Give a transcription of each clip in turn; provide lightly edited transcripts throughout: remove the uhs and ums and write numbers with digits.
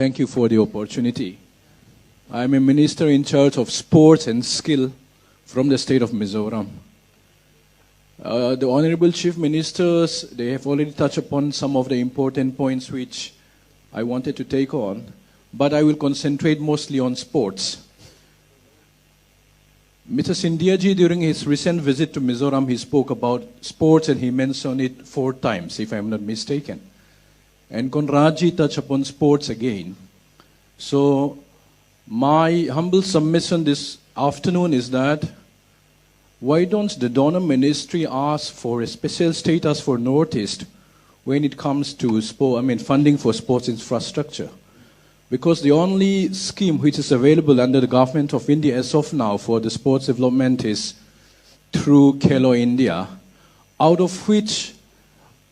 Thank you for the opportunity. I'm a minister in charge of sports and skill from the state of Mizoram. The Honorable Chief Ministers, they have already touched upon some of the important points which I wanted to take on, but I will concentrate mostly on sports. Mr. Scindia-ji, during his recent visit to Mizoram, he spoke about sports and he mentioned it 4 times, if I'm not mistaken. And Conrad-ji touched upon sports again. So my humble submission this afternoon is that why don't the donor ministry ask for a special status for Northeast when it comes to funding for sports infrastructure? Because the only scheme which is available under the government of India as of now for the sports development is through Khelo India, out of which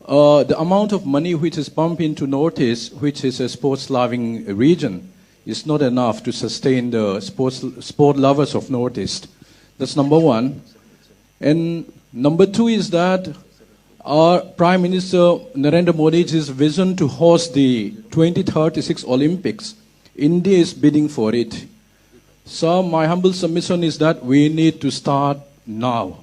the amount of money which is pumped into Northeast, which is a sports-loving region, is not enough to sustain the sport lovers of Northeast. That's number one. And number 2 is that our Prime Minister Narendra Modi's vision to host the 2036 Olympics, India is bidding for it. So my humble submission is that we need to start now.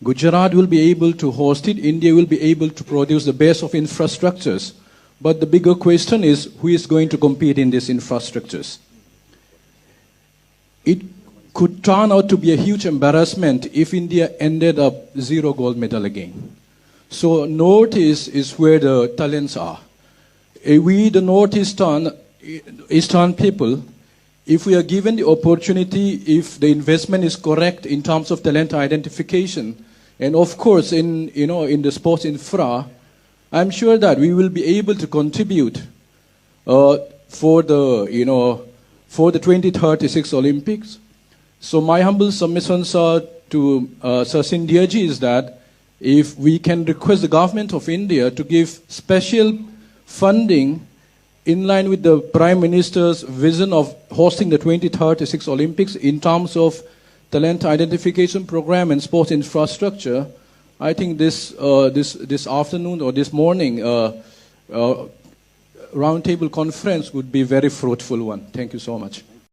Gujarat will be able to host it, India will be able to produce the best of infrastructures. But the bigger question is, who is going to compete in these infrastructures? It could turn out to be a huge embarrassment if India ended up 0 gold medal again. So Northeast is where the talents are. We, the Northeastern people, if we are given the opportunity, if the investment is correct in terms of talent identification, and of course in the sports infra, I'm sure that we will be able to contribute for the 2036 Olympics. So my humble submissions are to Sir Scindia-ji is that if we can request the government of India to give special funding in line with the Prime Minister's vision of hosting the 2036 Olympics in terms of talent identification program and sports infrastructure, I think this afternoon or this morning roundtable conference would be a very fruitful one. Thank you so much.